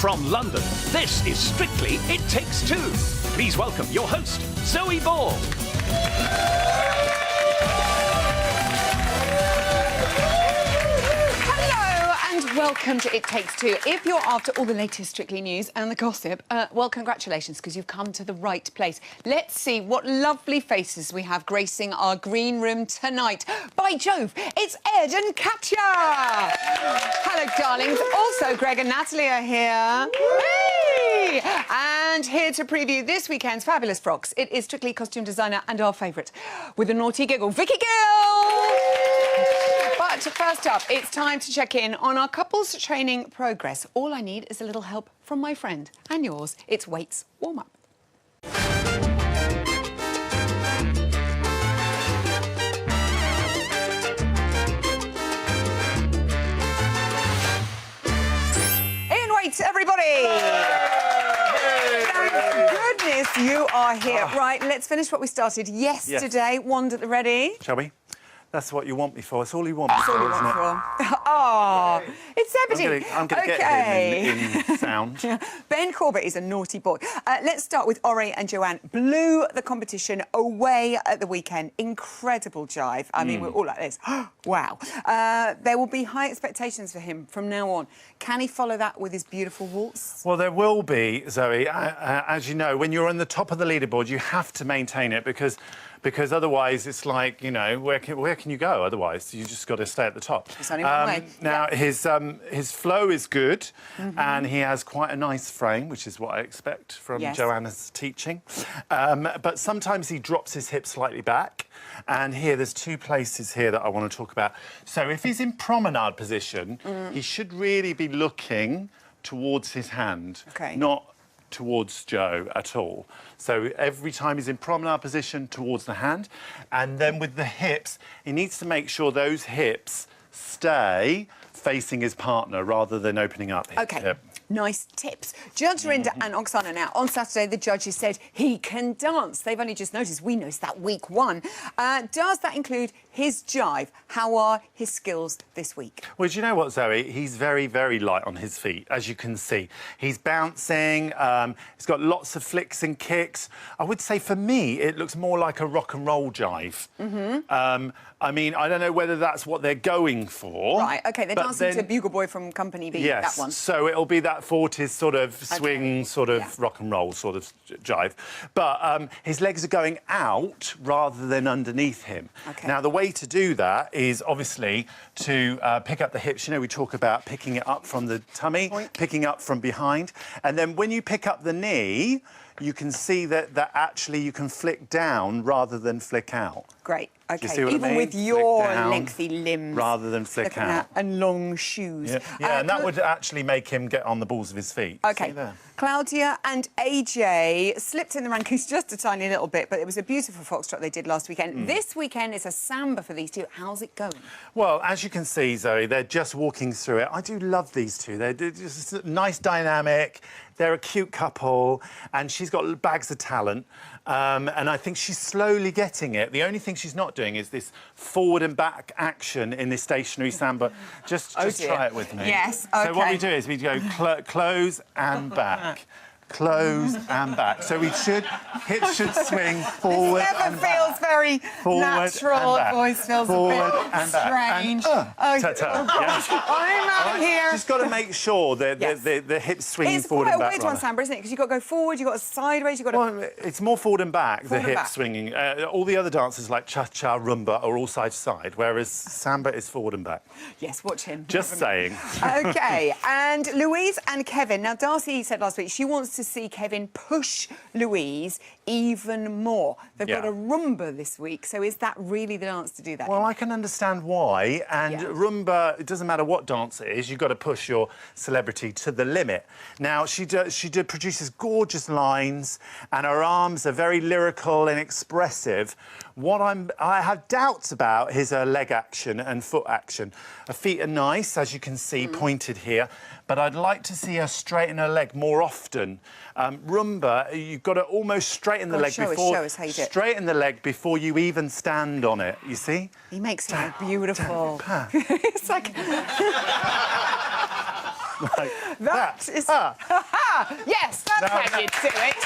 From London, this is Strictly It Takes Two. Please welcome your host, Zoe Borg. Welcome to It Takes Two. If you're after all the latest Strictly news and the gossip, well, congratulations, because you've come to the right place. Let's see what lovely faces we have gracing our green room tonight. By Jove, it's Ed and Katya! Hello, darlings. Also, Greg and Natalie are here. Hey! And here to preview this weekend's fabulous frocks, it is Strictly costume designer and our favourite, with a naughty giggle, Vicky Gill! But first up, it's time to check in on our couples training progress. All I need is a little help from my friend and yours. It's weights warm-up. In weights, everybody! Thank goodness you are here. Right, let's finish what we started yesterday. Yes. Wanda, ready? Shall we? That's what you want me for. It's all you want me for, isn't it? Oh, it's empty. I'm going to get him in sound. Ben Corbett is a naughty boy. Let's start with Ori and Joanne. Blew the competition away at the weekend. Incredible jive. I mean, we're all like this. Wow. There will be high expectations for him from now on. Can he follow that with his beautiful waltz? Well, there will be, Zoe. As you know, when you're on the top of the leaderboard, you have to maintain it because otherwise it's like, you know, where can you go otherwise? You just got to stay at the top. It's only one way. Now, his flow is good, and he has quite a nice frame, which is what I expect from Joanna's teaching. But sometimes he drops his hips slightly back, and here, there's two places here that I want to talk about. So if he's in promenade position, he should really be looking towards his hand, not towards Joe at all. So every time he's in promenade position, towards the hand. And then with the hips, he needs to make sure those hips stay facing his partner rather than opening up his hip. Nice tips. Judge Rinda and Oksana now. On Saturday, the judges said he can dance. They've only just noticed. We noticed that week one. Does that include his jive? How are his skills this week? Well, do you know what, Zoe? He's very, very light on his feet, as you can see. He's bouncing. He's got lots of flicks and kicks. I would say, for me, it looks more like a rock and roll jive. I mean, I don't know whether that's what they're going for. Right, OK, they're dancing to Bugle Boy from Company B, that one. So it'll be that 40s sort of swing, sort of rock and roll sort of jive. But his legs are going out rather than underneath him. Now, the way to do that is obviously to pick up the hips. You know, we talk about picking it up from the tummy, picking up from behind. And then when you pick up the knee, you can see that actually you can flick down rather than flick out. Great. OK, see what even I mean? with your lengthy limbs. Rather than flick out. And long shoes. Yeah, and that would actually make him get on the balls of his feet. OK. Claudia and AJ slipped in the rankings just a tiny little bit, but it was a beautiful foxtrot they did last weekend. This weekend is a samba for these two. How's it going? Well, as you can see, Zoe, they're just walking through it. I do love these two. They're just a nice dynamic. They're a cute couple, and she's got bags of talent. And I think she's slowly getting it. The only thing she's not doing is this forward and back action in this stationary samba. Just try it with me. Yes, OK. So what we do is we go close and back. Close and back. So hips should swing forward and back. It never feels very natural. Voice feels a bit strange. I'm out of here. Just got to make sure that the hips swinging forward and back. It's quite a weird one, Samba, isn't it? Because you've got to go forward, you've got to sideways, you've got to... Well, it's more forward and back, the hips swinging. All the other dances like cha-cha, rumba are all side to side, whereas samba is forward and back. Yes, watch him. Just saying. OK, and Louise and Kevin. Now, Darcy said last week she wants to see Kevin push Louise even more. They've got a rumba this week, so is that really the dance to do that? Well, I can understand why, and rumba, it doesn't matter what dance it is, you've got to push your celebrity to the limit. Now, she produces gorgeous lines, and her arms are very lyrical and expressive. What I have doubts about is her leg action and foot action. Her feet are nice, as you can see, pointed here, but I'd like to see her straighten her leg more often. Rumba, you've got to almost straighten the leg straighten the leg before you even stand on it. You see? He makes it beautiful. It's like. Like That is... Yes, that's how you do it.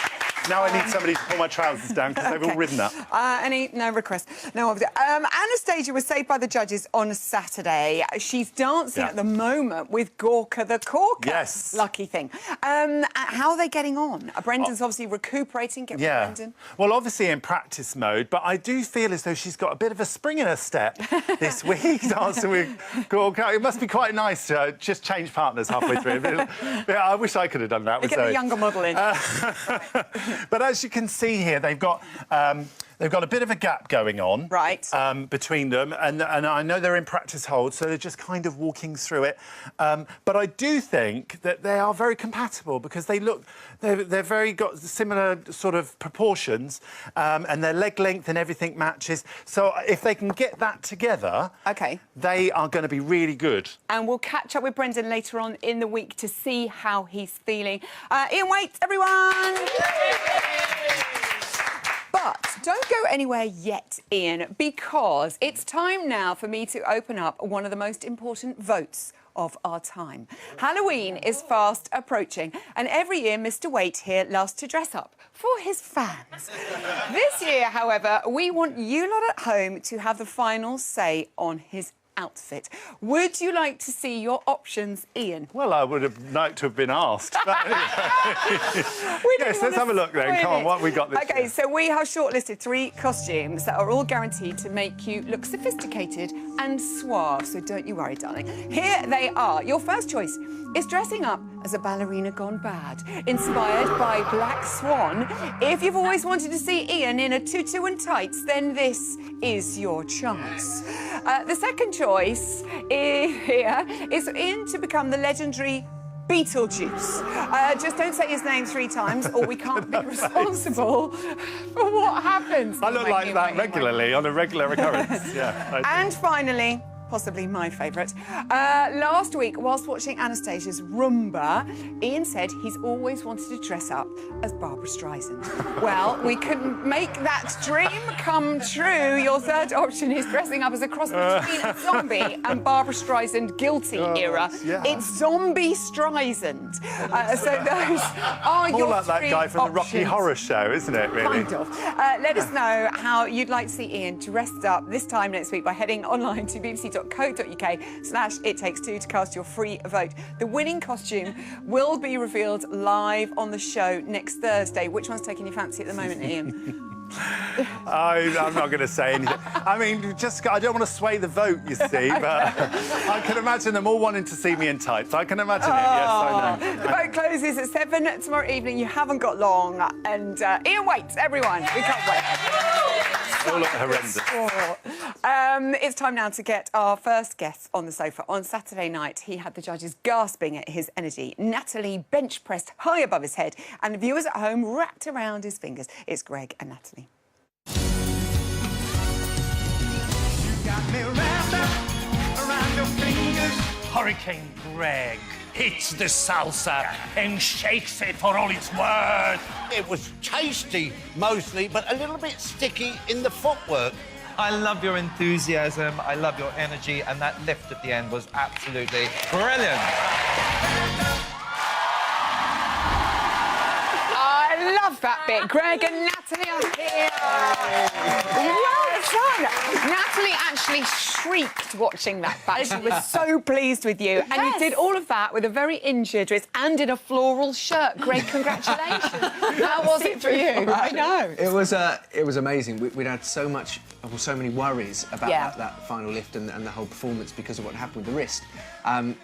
Now I need somebody to pull my trousers down because they've all ridden up. No request. No, Anastasia was saved by the judges on Saturday. She's dancing at the moment with Gorka the Corker. Yes. Lucky thing. How are they getting on? Brendan's obviously recuperating. Get with Brendan. Well, obviously in practice mode, but I do feel as though she's got a bit of a spring in her step this week, dancing with Gorka. It must be quite nice to just change partners halfway through. I wish I could have done that with Get Zoe. the younger model in. But as you can see here, they've got a bit of a gap going on between them, and I know they're in practice hold, so they're just kind of walking through it. But I do think that they are very compatible because they're very got similar sort of proportions, and their leg length and everything matches. So if they can get that together, they are going to be really good. And we'll catch up with Brendan later on in the week to see how he's feeling. Ian Waite, everyone! But don't go anywhere yet, Ian, because it's time now for me to open up one of the most important votes of our time. Halloween is fast approaching, and every year Mr. Waite here loves to dress up for his fans. This year, however, we want you lot at home to have the final say on his outfit. Would you like to see your options, Ian? Well, I would have liked to have been asked. But yes, let's have a look then. Come on, what have we got this year? So we have shortlisted 3 costumes that are all guaranteed to make you look sophisticated and suave, so don't you worry, darling. Here they are. Your first choice is dressing up as a ballerina gone bad, inspired by Black Swan. If you've always wanted to see Ian in a tutu and tights, then this is your chance. The second choice here is Ian to become the legendary Beetlejuice. Just don't say his name 3 times or we can't be responsible for what happens. I look like that regularly, on a regular occurrence. And finally, possibly my favourite. Last week, whilst watching Anastasia's Roomba, Ian said he's always wanted to dress up as Barbara Streisand. Well, we couldn't make that dream come true. Your third option is dressing up as a cross between a zombie and Barbara Streisand guilty era. It's Zombie Streisand. So those are more your like that guy from options. the Rocky Horror Show, isn't it, really? Kind of. Let us know how you'd like to see Ian dressed up this time next week by heading online to bbc.co.uk/ittakes2 to cast your free vote. The winning costume will be revealed live on the show next Thursday. Which one's taking your fancy at the moment, Ian? I'm not going to say anything. I mean, I don't want to sway the vote, you see, but I can imagine them all wanting to see me in tights. I can imagine it, yes, I know. The vote closes at 7 tomorrow evening. You haven't got long. And Ian Waite, everyone. We can't wait. They all look horrendous. It's time now to get our first guest on the sofa. On Saturday night, he had the judges gasping at his energy. Natalie bench pressed high above his head, and the viewers at home wrapped around his fingers. It's Greg and Natalie. You got me wrapped up around your fingers. Hurricane Greg hits the salsa and shakes it for all it's worth. It was tasty, mostly, but a little bit sticky in the footwork. I love your enthusiasm, I love your energy, and that lift at the end was absolutely brilliant. I love that bit. Greg and Natalie are here. Well done. Natalie actually shrieked watching that back. She was so pleased with you. And you did all of that with a very injured wrist and in a floral shirt. Greg, congratulations. How was it for you? I know. It was amazing. We'd had so many worries about that final lift and the whole performance because of what happened with the wrist.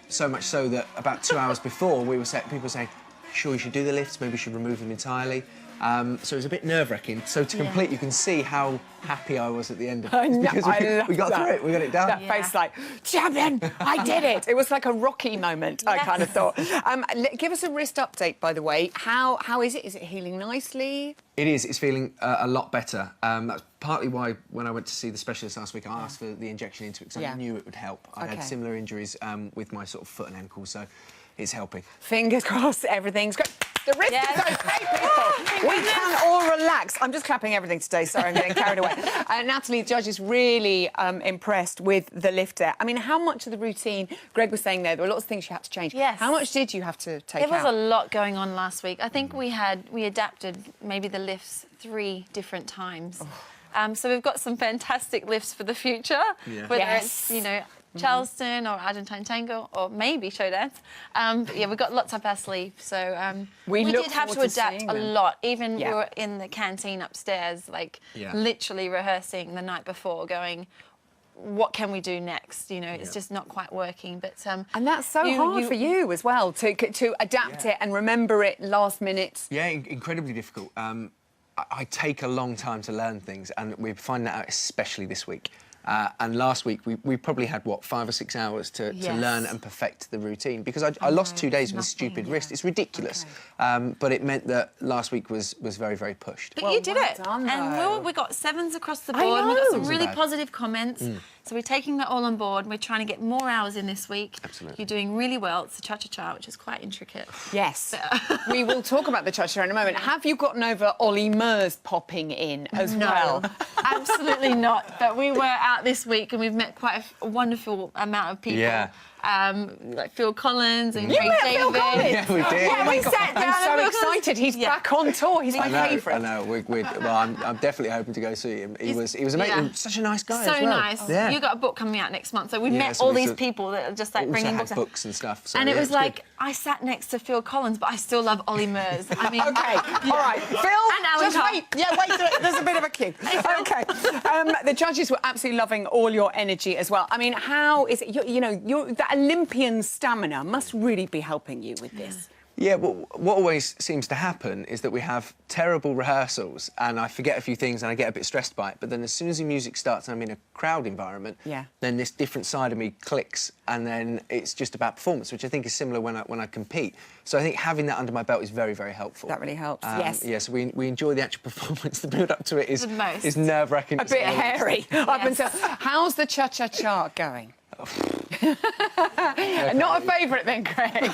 So much so that about 2 hours before, people were saying, sure, you should do the lifts, maybe you should remove them entirely. So it was a bit nerve-wracking. So to complete, you can see how happy I was at the end of it. Because we got through it, we got it done. That face like, champion, I did it. It was like a Rocky moment, I kind of thought. Give us a wrist update, by the way. How is it? Is it healing nicely? It is. It's feeling a lot better. That's partly why, when I went to see the specialist last week, I asked for the injection into it because I knew it would help. I had similar injuries with my sort of foot and ankle, so it's helping. Fingers crossed, everything's great. The wrist is okay, people. We can all relax. relax. I'm just clapping everything today. Sorry, I'm getting carried away. Natalie, the judge is really impressed with the lift there. I mean, how much of the routine, Greg was saying there were lots of things you had to change. Yes. How much did you have to take out? There was a lot going on last week. I think we adapted maybe the lifts 3 different times. So we've got some fantastic lifts for the future, whether it's, you know, Charleston or Argentine tango or maybe show dance. But yeah, we've got lots up our sleeve. So we did have to adapt a lot. Even we were in the canteen upstairs, like literally rehearsing the night before, going, what can we do next? You know, it's just not quite working. But and that's so hard for you as well to adapt it and remember it last minute. Yeah, incredibly difficult. I take a long time to learn things, and we find that out especially this week. And last week, we probably had, what, 5 or 6 hours to learn and perfect the routine, because I lost 2 days with a stupid wrist. It's ridiculous. But it meant that last week was very, very pushed. But you did it. Done, and we got 7s across the board. And we got some really positive comments. So we're taking that all on board. We're trying to get more hours in this week. Absolutely. You're doing really well. It's the cha-cha-cha, which is quite intricate. Yes. We will talk about the cha-cha in a moment. Have you gotten over Ollie Murs popping in as well? No, absolutely not. But we were out this week and we've met quite a wonderful amount of people. Yeah. Like Phil Collins and You Craig met David. Phil Collins? Yeah, we did. Yeah, we sat down. I'm so Phil Collins. excited. He's back on tour. He's my favourite. I know. Well, I'm definitely hoping to go see him. He was amazing. Such a nice guy So as well. nice. Yeah. You got a book coming out next month, so we met so all we these sort- people that are just like also bringing had books out. books and stuff. So, And it was good. like, I sat next to Phil Collins, but I still love Ollie Murs. I mean, OK, all right. Phil, And Alan just Carr. wait. Yeah, wait. There's a bit of a queue. OK. The judges were absolutely loving all your energy as well. I mean, how is it, you know, that Olympian stamina must really be helping you with this. Yeah, well, what always seems to happen is that we have terrible rehearsals and I forget a few things and I get a bit stressed by it, but then as soon as the music starts and I'm in a crowd environment, then this different side of me clicks and then it's just about performance, which I think is similar when I compete. So I think having that under my belt is very, very helpful. That really helps, yes. Yeah, so we enjoy the actual performance. The build-up to it is nerve-wracking. A bit hairy. Up until... How's the cha-cha-cha going? Not a favourite then, Craig.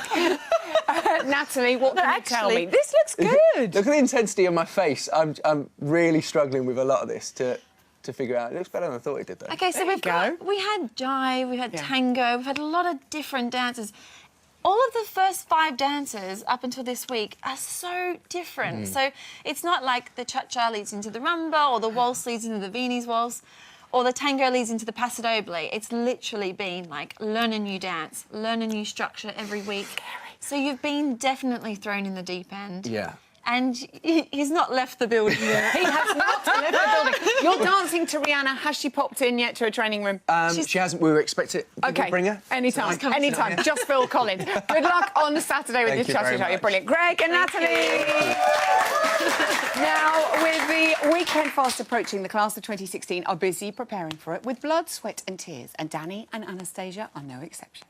Natalie, what can you tell me? This looks good. Look at the intensity on my face. I'm really struggling with a lot of this to figure out. It looks better than I thought it did, though. OK, so we had jive, we had tango, we've had a lot of different dances. All of the first 5 dances up until this week are so different. So it's not like the cha-cha leads into the rumba or the waltz leads into the Viennese waltz or the tango leads into the paso doble. It's literally been like learn a new dance, learn a new structure every week. So you've been definitely thrown in the deep end. Yeah. And he's not left the building yet. He has not left the building. You're dancing to Rihanna. Has she popped in yet to a training room? She hasn't. We were expected to bring her. Anytime. Just Phil Collins. Good luck on Saturday with your cha-cha-cha. You're brilliant. Greg and Natalie. Now, with the weekend fast approaching, the class of 2016 are busy preparing for it with blood, sweat and tears. And Danny and Anastasia are no exception.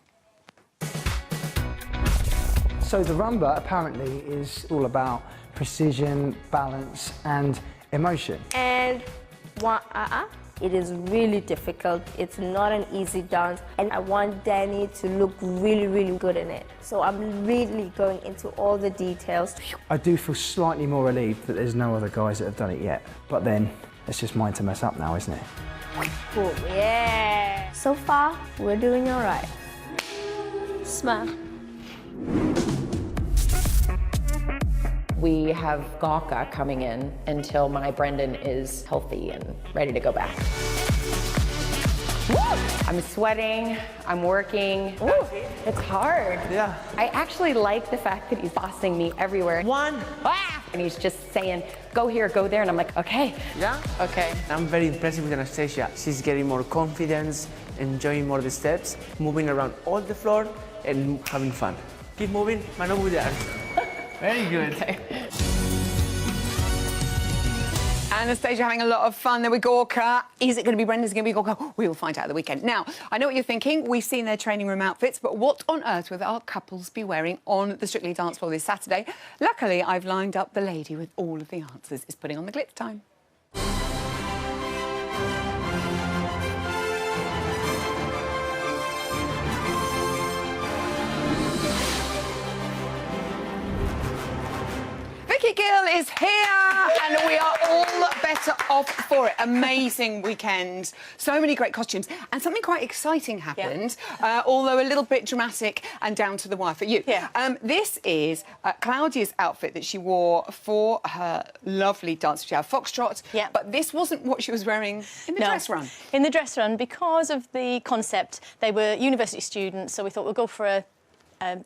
So the rumba apparently is all about precision, balance and emotion. And it is really difficult. It's not an easy dance. And I want Danny to look really, really good in it. So I'm really going into all the details. I do feel slightly more relieved that there's no other guys that have done it yet. But then, it's just mine to mess up now, isn't it? Cool, yeah. So far, we're doing all right. Smile. We have Gawka coming in until my Brendan is healthy and ready to go back. Woo! I'm sweating, I'm working. Ooh, it's hard. Yeah. I actually like the fact that he's bossing me everywhere. And he's just saying, go here, go there, and I'm like, okay. Yeah? Okay. I'm very impressed with Anastasia. She's getting more confidence, enjoying more the steps, moving around all the floor, and having fun. Keep moving, mano bullar. Very good. Okay. Anastasia having a lot of fun there with Gorka. Is it going to be Brendan? Is it going to be Gorka? We will find out at the weekend. Now, I know what you're thinking. We've seen their training room outfits, but what on earth will our couples be wearing on the Strictly dance floor this Saturday? Luckily, I've lined up the lady with all of the answers. It's putting on the glitz time. Vicky Gill is here, and we are all off for it. Amazing weekend. So many great costumes. And something quite exciting happened, although a little bit dramatic and down to the wire for you. This is Claudia's outfit that she wore for her lovely dance. She had Foxtrot, but this wasn't what she was wearing in the dress run. In the dress run, because of the concept, they were university students, so we thought we'll go for a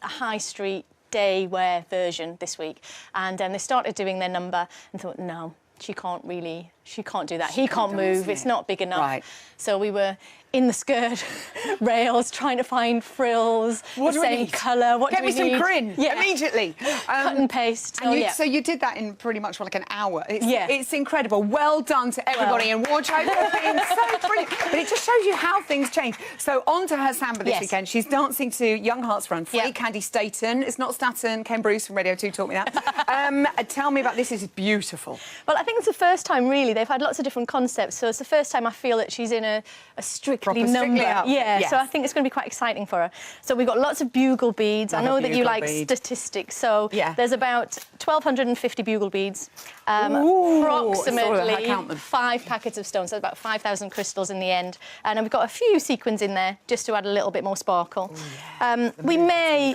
high street day wear version this week. And they started doing their number and thought, no, she can't do that. He can't move, it's not big enough. Right. So we were in the skirt rails trying to find frills, the same colour. What Get do we me some need? crin immediately. Cut and paste. So you did that in pretty much like an hour. It's incredible. Well done to everybody in wardrobe for being so brilliant. But it just shows you how things change. So on to her samba this weekend. She's dancing to Young Hearts Run Free. Candy Staten. It's not Staten. Ken Bruce from Radio 2 taught me that. Tell me about this. Is beautiful. Well, I think it's the first time, really. They've had lots of different concepts, so it's the first time I feel that she's in a strictly number. So I think it's going to be quite exciting for her. So we've got lots of bugle beads. I know that you like statistics, so there's about 1,250 bugle beads, approximately 5 packets of stones, so about 5,000 crystals in the end. And we've got a few sequins in there just to add a little bit more sparkle. We may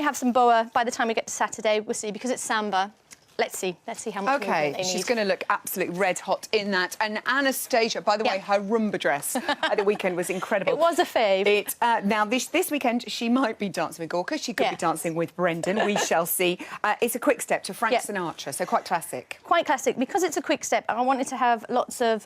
have some boa by the time we get to Saturday. We'll see, because it's samba. Let's see how much movement they need. She's going to look absolutely red hot in that. And Anastasia, by the way, her Roomba dress at the weekend was incredible. It was a fave. Now, this weekend, she might be dancing with Gorka. She could be dancing with Brendan. We shall see. It's a quick step to Frank Sinatra, so quite classic. Quite classic. Because it's a quick step, I wanted to have lots of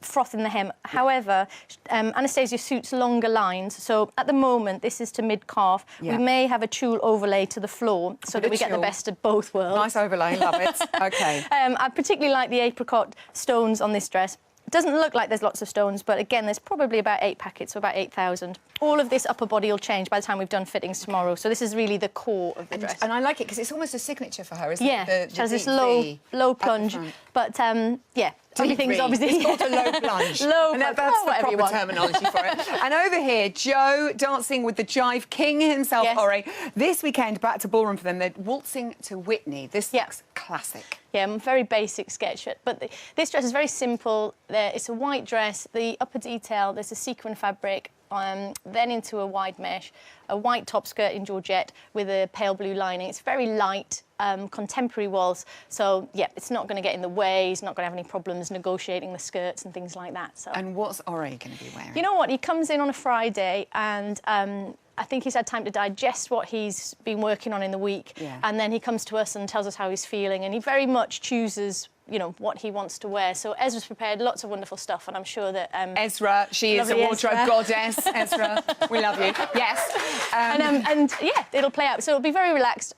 froth in the hem. However, Anastasia suits longer lines. So at the moment, this is to mid-calf. We may have a tulle overlay to the floor so that we get the best of both worlds. Nice overlay. Love it. OK. I particularly like the apricot stones on this dress. It doesn't look like there's lots of stones, but again, there's probably about 8 packets, so about 8,000. All of this upper body will change by the time we've done fittings tomorrow. So this is really the core of the dress. And I like it because it's almost a signature for her, isn't it? Yeah, she has this low plunge. But everything's obviously... It's called a low plunge. That's the proper terminology for it. And over here, Joe dancing with the Jive King himself, Ori. This weekend, back to ballroom for them. They're waltzing to Whitney. This looks classic. Yeah, very basic sketch. But this dress is very simple. It's a white dress. The upper detail, there's a sequin fabric, then into a wide mesh, a white top skirt in Georgette with a pale blue lining. It's very light, contemporary waltz. So, yeah, it's not going to get in the way. He's not going to have any problems negotiating the skirts and things like that. So. And what's Ori going to be wearing? You know what? He comes in on a Friday and... I think he's had time to digest what he's been working on in the week, and then he comes to us and tells us how he's feeling, and he very much chooses, you know, what he wants to wear. So Ezra's prepared lots of wonderful stuff, and I'm sure that... Ezra, she is a wardrobe goddess. Ezra, we love you. Yes. And yeah, it'll play out. So it'll be very relaxed.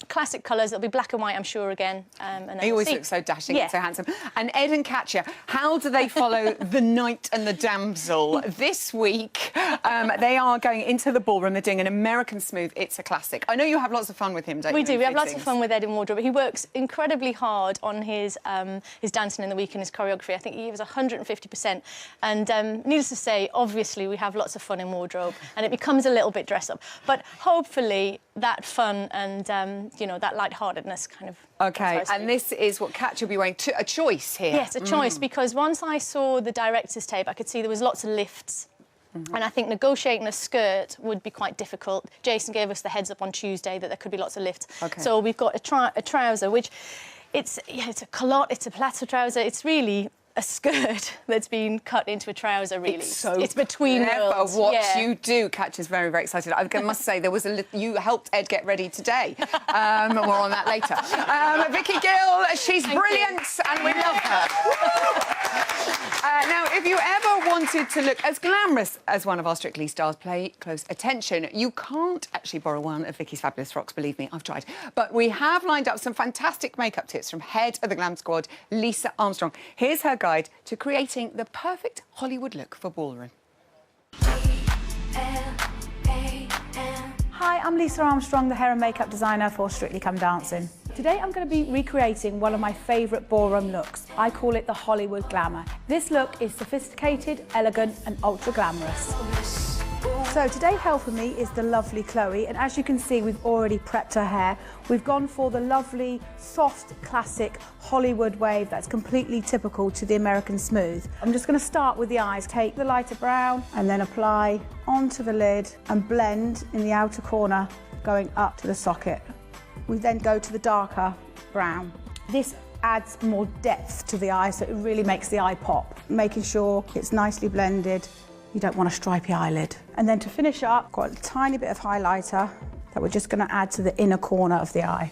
Classic colours. It'll be black and white, I'm sure, again. And he always looks so dashing and so handsome. And Ed and Katja, how do they follow the knight and the damsel? This week, they are going into the ballroom. They're doing an American smooth. It's a classic. I know you have lots of fun with him, don't you? We do. We have lots of fun with Ed in wardrobe. He works incredibly hard on his dancing in the week and his choreography. I think he gives 150%. And needless to say, obviously, we have lots of fun in wardrobe, and it becomes a little bit dress up. But hopefully, that fun and you know, that lightheartedness kind of. OK, and this is what Katja will be wearing. A choice here. Yes, a choice, because once I saw the director's tape, I could see there was lots of lifts. And I think negotiating a skirt would be quite difficult. Jason gave us the heads up on Tuesday that there could be lots of lifts. So we've got a trouser, which it's a culotte, it's a plateau trouser. It's really a skirt that's been cut into a trouser, really. It's between worlds. What you do. Katja's very, very excited. I must say, there was you helped Ed get ready today. More on that later. Vicky Gill, she's brilliant, and we love her. Now, if you ever wanted to look as glamorous as one of our Strictly stars, pay close attention. You can't actually borrow one of Vicky's fabulous frocks, believe me, I've tried. But we have lined up some fantastic makeup tips from head of the glam squad, Lisa Armstrong. Here's her guide to creating the perfect Hollywood look for ballroom. Hi, I'm Lisa Armstrong, the hair and makeup designer for Strictly Come Dancing. Today I'm going to be recreating one of my favourite ballroom looks. I call it the Hollywood Glamour. This look is sophisticated, elegant and ultra glamorous. So today helping me is the lovely Chloe, and as you can see, we've already prepped her hair. We've gone for the lovely, soft, classic Hollywood wave that's completely typical to the American smooth. I'm just going to start with the eyes. Take the lighter brown and then apply onto the lid and blend in the outer corner, going up to the socket. We then go to the darker brown. This adds more depth to the eye, so it really makes the eye pop. Making sure it's nicely blended. You don't want a stripy eyelid. And then to finish up, got a tiny bit of highlighter that we're just going to add to the inner corner of the eye.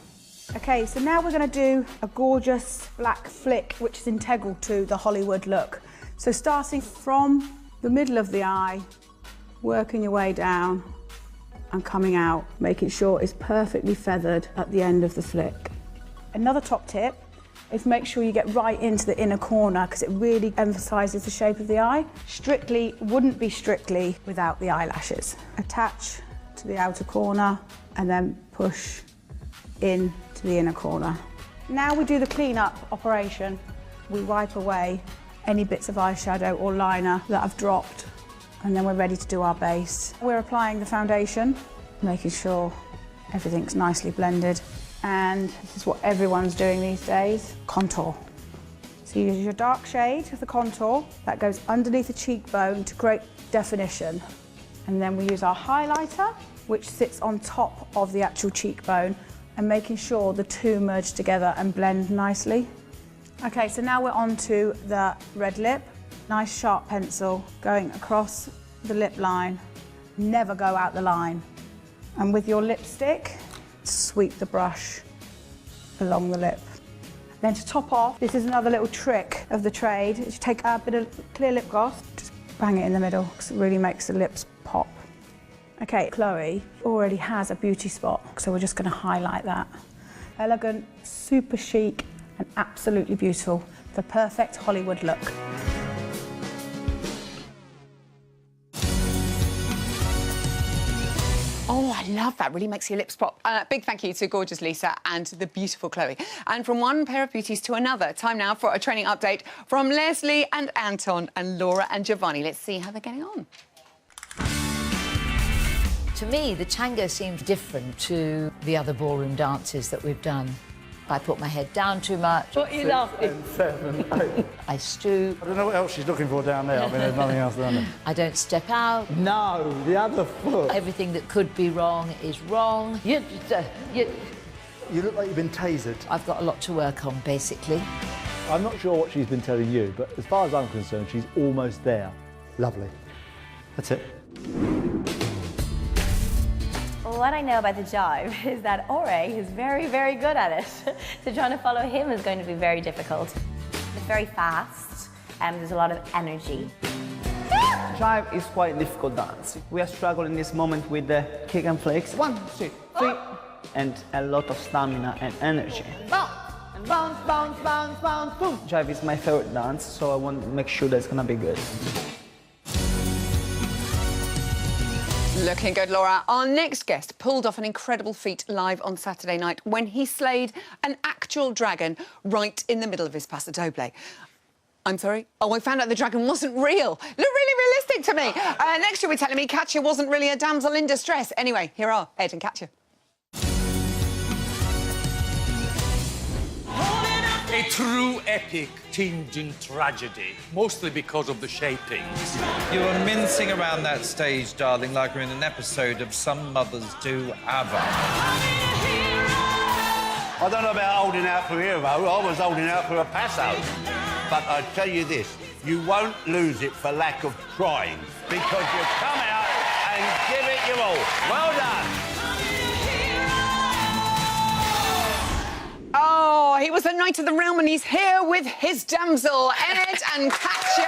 Okay, so now we're going to do a gorgeous black flick, which is integral to the Hollywood look. So starting from the middle of the eye, working your way down and coming out, making sure it's perfectly feathered at the end of the flick. Another top tip is make sure you get right into the inner corner because it really emphasises the shape of the eye. Strictly wouldn't be strictly without the eyelashes. Attach to the outer corner and then push in to the inner corner. Now we do the clean-up operation. We wipe away any bits of eyeshadow or liner that have dropped, and then we're ready to do our base. We're applying the foundation, making sure everything's nicely blended. And this is what everyone's doing these days, contour. So you use your dark shade of the contour, that goes underneath the cheekbone to create definition. And then we use our highlighter, which sits on top of the actual cheekbone, and making sure the two merge together and blend nicely. Okay, so now we're on to the red lip. Nice sharp pencil going across the lip line. Never go out the line. And with your lipstick, sweep the brush along the lip. Then to top off, this is another little trick of the trade, is you take a bit of clear lip gloss, just bang it in the middle, because it really makes the lips pop. Okay, Chloe already has a beauty spot, so we're just going to highlight that. Elegant, super chic, and absolutely beautiful. The perfect Hollywood look. Oh, I love that. Really makes your lips pop. Big thank you to gorgeous Lisa and the beautiful Chloe. And from one pair of beauties to another, time now for a training update from Leslie and Anton and Laura and Giovanni. Let's see how they're getting on. To me, the tango seems different to the other ballroom dances that we've done. I put my head down too much. What are you laughing? 7, 8. I stoop. I don't know what else she's looking for down there. I mean, there's nothing else down there. I don't step out. No, the other foot. Everything that could be wrong is wrong. You look like you've been tasered. I've got a lot to work on, basically. I'm not sure what she's been telling you, but as far as I'm concerned, she's almost there. Lovely. That's it. What I know about the jive is that Ore is very, very good at it. So trying to follow him is going to be very difficult. It's very fast and there's a lot of energy. Jive is quite a difficult dance. We are struggling in this moment with the kick and flicks. 1, 2, 3. And a lot of stamina and energy. Bounce, bounce, bounce, bounce, bounce, boom. Jive is my favorite dance, so I want to make sure that it's gonna be good. Looking good, Laura. Our next guest pulled off an incredible feat live on Saturday night when he slayed an actual dragon right in the middle of his paso doble. I'm sorry? Oh, I found out the dragon wasn't real. Looked really realistic to me. Next year, we're telling me Katya wasn't really a damsel in distress. Anyway, here are Ed and Katya. A true epic tinged in tragedy, mostly because of the shapings. You were mincing around that stage, darling, like you're in an episode of Some Mothers Do Ava. I don't know about holding out for a hero. I was holding out for a paso. But I tell you this, you won't lose it for lack of trying, because you come out and give it your all. Well done. Oh, he was the Knight of the Realm and he's here with his damsel, Ed and Katya.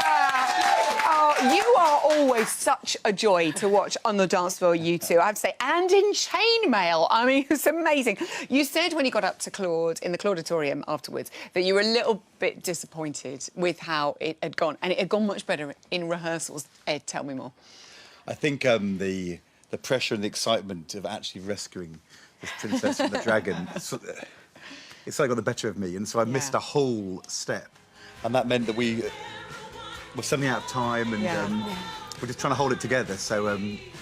Oh, you are always such a joy to watch on the dance floor, you two, I have to say. And in chainmail. I mean, it's amazing. You said when you got up to Claude, in the Clauditorium afterwards, that you were a little bit disappointed with how it had gone. And it had gone much better in rehearsals. Ed, tell me more. I think the pressure and the excitement of actually rescuing this princess from the dragon... It's like got the better of me, and so I missed a whole step, and that meant that we were something out of time, and we're just trying to hold it together. So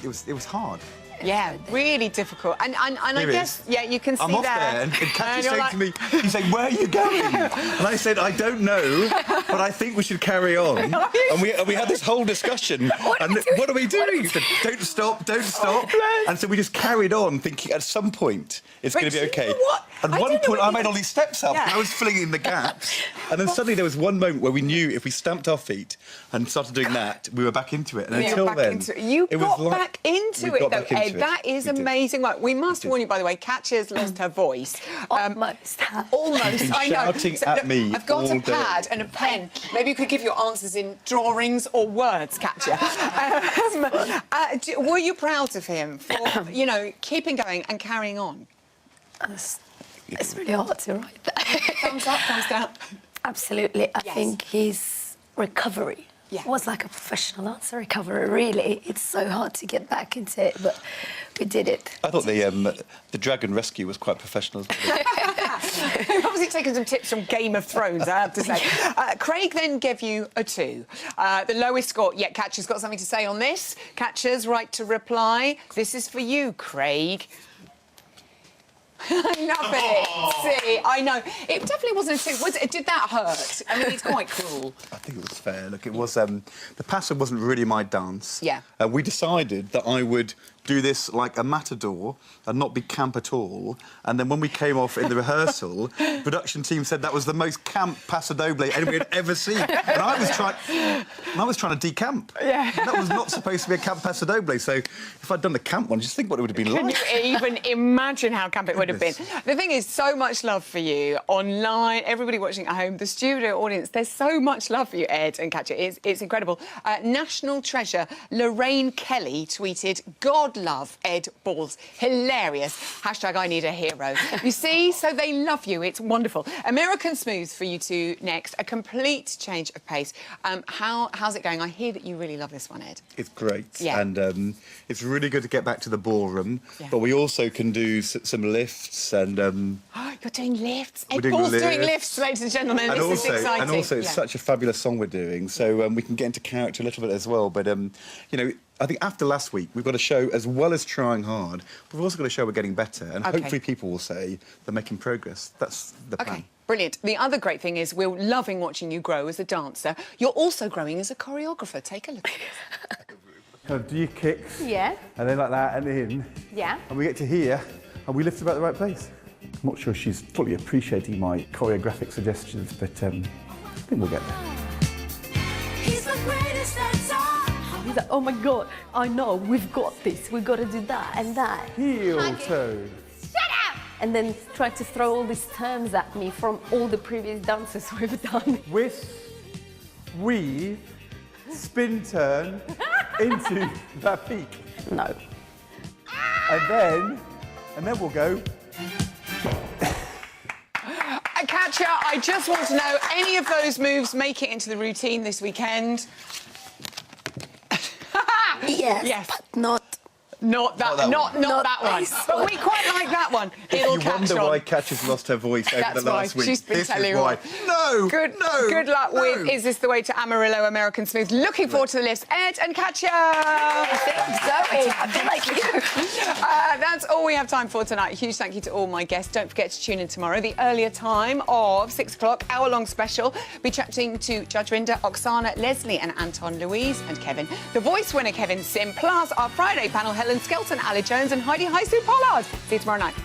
it was hard. Yeah, really difficult. And I Here guess, it is. yeah, you can see I'm off there, and Kathy's saying to me, he's saying, where are you going? And I said, I don't know, but I think we should carry on. And we had this whole discussion. What are we doing? He said, don't stop, don't stop. And so we just carried on, thinking at some point it's going to be okay. At one point, I made all these steps up, and I was filling in the gaps. And then suddenly there was one moment where we knew if we stamped our feet and started doing that, we were back into it. And until then, you got back into it, though, Ed. That is amazing. Right, we must warn you, by the way, Katya's lost her voice. Almost. Almost, I know. Shouting at me I've got all a pad day. and a pen. Maybe you could give your answers in drawings or words, Katya. Were you proud of him for, you know, keeping going and carrying on? It's really hard to write that. Thumbs up, thumbs down. Absolutely. I think his recovery was like a professional dancer recovery, really. It's so hard to get back into it, but we did it. I thought the dragon rescue was quite professional as well. You've obviously taken some tips from Game of Thrones, I have to say. Craig then gave you a 2. The lowest score. Yeah, Katya's got something to say on this. Katya's right to reply. This is for you, Craig. Nothing. See, I know. It definitely wasn't a 2. Was it? Did that hurt? I mean, it's quite cruel. I think it was fair. Look, it was... the paso wasn't really my dance. Yeah. We decided that I would do this like a matador and not be camp at all. And then when we came off in the rehearsal, the production team said that was the most camp paso doble anybody had ever seen. And I was trying to decamp. Yeah. And that was not supposed to be a camp paso doble. So if I'd done the camp one, just think what it would have been Can like. you even imagine how camp it would have been? The thing is, so much love for you online, everybody watching at home, the studio audience. There's so much love for you, Ed and Katya. It's incredible. National treasure Lorraine Kelly tweeted, God love Ed Balls. Hilarious. Hashtag I need a hero. You see? So they love you. It's wonderful. American Smooth for you two next. A complete change of pace. How's it going? I hear that you really love this one, Ed. It's great. Yeah. And it's really good to get back to the ballroom. Yeah. But we also can do some lifts and... You're doing lifts. We're Ed doing Balls doing lifts. lifts, ladies and gentlemen. And this is exciting. And also, it's Yeah. such a fabulous song we're doing, so we can get into character a little bit as well. But, you know, I think after last week, we've got a show, as well as trying hard, we've also got a show we're getting better, and hopefully people will say they're making progress. That's the plan. Okay, brilliant. The other great thing is we're loving watching you grow as a dancer. You're also growing as a choreographer. Take a look at this. Kind of do your kicks. Yeah. And then like that, and in. Yeah. And we get to here, and we lift about the right place. I'm not sure she's fully appreciating my choreographic suggestions, but I think we'll get there. He's the greatest that's all. He's like, oh my God, I know, we've got this. We've got to do that and that. Heel toe. Shut up! And then try to throw all these terms at me from all the previous dances we've done. Whisk, weave, spin turn into that peak. No. And then we'll go. Katya, I just want to know, any of those moves make it into the routine this weekend? Yes, but not that one. But we quite like that one. It'll If you catch wonder on. why Katya's lost her voice over That's the last why. week, She's been this telling is you why. why. Good luck with Is This the Way to Amarillo, American Smooth. Looking forward to the list. Ed and Katya. Zoe, I feel like you. That's all we have time for tonight. Huge thank you to all my guests. Don't forget to tune in tomorrow, the earlier time of 6 o'clock, hour-long special. Be chatting to Judge Rinder, Oksana, Leslie and Anton, Louise and Kevin. The Voice winner, Kevin Sim, plus our Friday panel, Helen Skelton, Ali Jones and Heidi Haisu Pollard. See you tomorrow night.